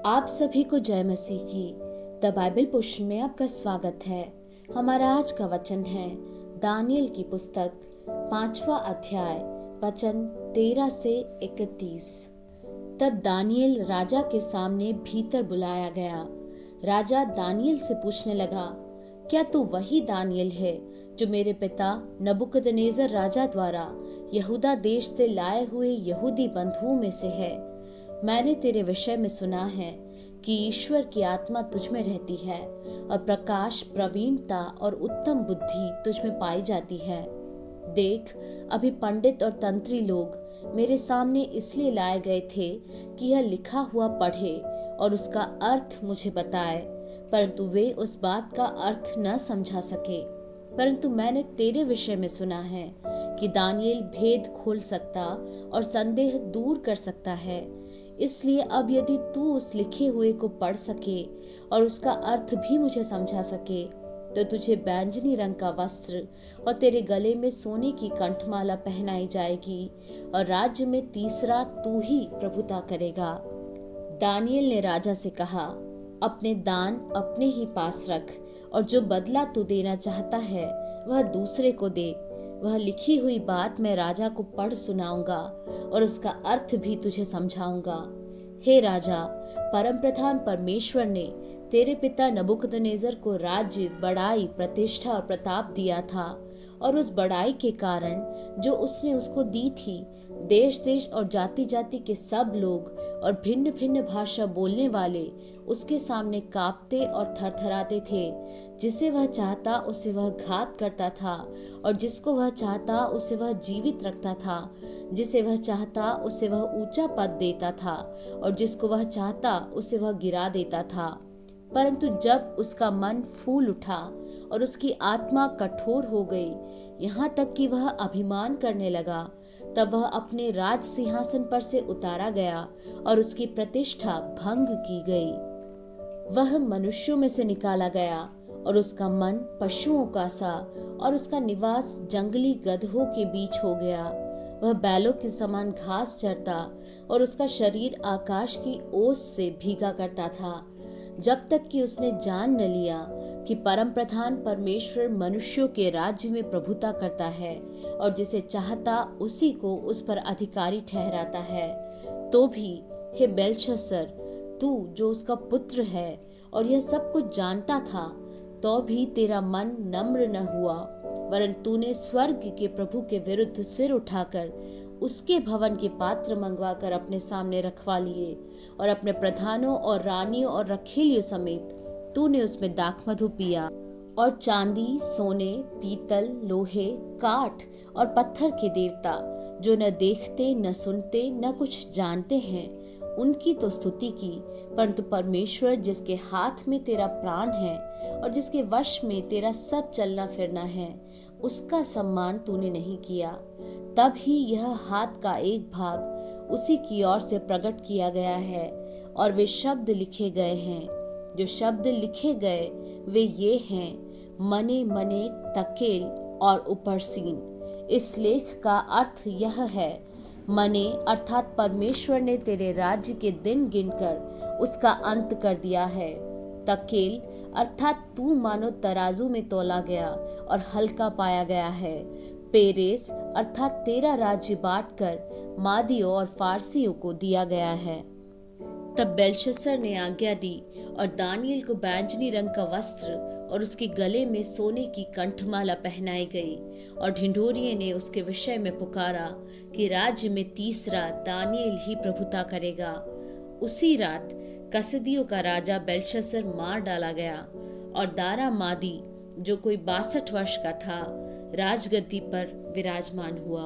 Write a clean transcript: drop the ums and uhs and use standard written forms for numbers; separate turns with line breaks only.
आप सभी को जय मसीह की द बाइबल पोर्शन में आपका स्वागत है। हमारा आज का वचन है दानियल की पुस्तक 5वां अध्याय वचन 13 से 31। तब दानियल राजा के सामने भीतर बुलाया गया। राजा दानियल से पूछने लगा, क्या तू वही दानियल है जो मेरे पिता नबूकदनेस्सर राजा द्वारा यहूदा देश से लाए हुए यहूदी बंधुओं में से है? मैंने तेरे विषय में सुना है कि ईश्वर की आत्मा तुझ में रहती है और प्रकाश, प्रवीणता और उत्तम बुद्धि तुझ में पाई जाती है। देख, अभी पंडित और तंत्री लोग मेरे सामने इसलिए लाए गए थे कि यह लिखा हुआ पढ़े और उसका अर्थ मुझे बताए, परंतु वे उस बात का अर्थ न समझा सके। परंतु मैंने तेरे विषय में सुना है कि दानियल भेद खोल सकता और संदेह दूर कर सकता है। इसलिए अब यदि तू उस लिखे हुए को पढ़ सके और उसका अर्थ भी मुझे समझा सके, तो तुझे बैंजनी रंग का वस्त्र और तेरे गले में सोने की कंठमाला पहनाई जाएगी और राज्य में तीसरा तू ही प्रभुता करेगा। दानियल ने राजा से कहा, अपने दान अपने ही पास रख और जो बदला तू देना चाहता है वह दूसरे को दे। वह लिखी हुई बात मैं राजा को पढ़ सुनाऊंगा और उसका अर्थ भी तुझे समझाऊंगा। हे राजा, परमप्रधान परमेश्वर ने तेरे पिता नबूकदनेस्सर को राज्य, बड़ाई, प्रतिष्ठा और प्रताप दिया था, और उस बड़ाई के कारण जो उसने उसको दी थी, देश देश और जाति जाति के सब लोग और भिन्न भिन्न भाषा बोलने वाले उसके सामने कांपते और थरथराते थे। जिसे वह चाहता उसे वह घात करता था और जिसको वह चाहता उसे वह जीवित रखता था। जिसे वह चाहता उसे वह ऊंचा पद देता था और जिसको वह चाहता उसे वह गिरा देता था। परंतु जब उसका मन फूल उठा और उसकी आत्मा कठोर हो गई, यहाँ तक कि वह अभिमान करने लगा, तब वह अपने राज सिंहासन पर से उतारा गया और उसकी प्रतिष्ठा भंग की गई। वह मनुष्यों में से निकाला गया और उसका मन पशुओं का सा और उसका निवास जंगली गधों के बीच हो गया। वह बैलों के समान घास चरता और उसका शरीर आकाश की ओस से भीगा करता था, जब तक कि उसने जान न लिया कि परमप्रधान परमेश्वर मनुष्यों के राज्य में प्रभुता करता है और जिसे चाहता उसी को उस पर अधिकारी ठहराता है। तो भी हे बेलशस्सर, तू जो उसका पुत्र है और यह सब कुछ जानता था, तो भी तेरा मन नम्र न हुआ, वरन तूने स्वर्ग के प्रभु के विरुद्ध सिर उठाकर उसके भवन के पात्र मंगवाकर अपने सामने रखवा लिए और अपने प्रधानों और रानियों और रखैलियों समेत तूने उसमें दाखमधु पिया और चांदी, सोने, पीतल, लोहे, काठ और पत्थर के देवता जो न देखते, न सुनते, न कुछ जानते हैं, उनकी तो स्तुति की, परंतु परमेश्वर जिसके हाथ में तेरा प्राण है और जिसके वश में तेरा सब चलना फिरना है, उसका सम्मान तूने नहीं किया। तब ही यह हाथ का एक भाग उसी की ओर से प्रकट किया गया है और वे शब्द लिखे गए हैं। जो शब्द लिखे गए वे ये हैं, मने मने, तकेल और उपरसीन। इस लेख का अर्थ यह है, मने अर्थात परमेश्वर ने तेरे राज्य के दिन गिनकर उसका अंत कर दिया है। तकेल अर्थात तू मानो तराजू में तोला गया और हल्का पाया गया है। पेरेस अर्थात तेरा राज्य बांटकर मादियों और फारसियों को दिया गया है। तब बेलशस्सर ने आज्ञा दी और दानियल को बैंजनी रंग का वस्त्र और उसके गले में सोने की कंठमाला पहनाई गई और ढिंढोरिये ने उसके विषय में पुकारा कि राज्य में तीसरा दानियल ही प्रभुता करेगा। उसी रात कसदियों का राजा बेलशस्सर मार डाला गया और दारा मादी जो कोई 62 वर्ष का था राजगद्दी पर विराजमान हुआ।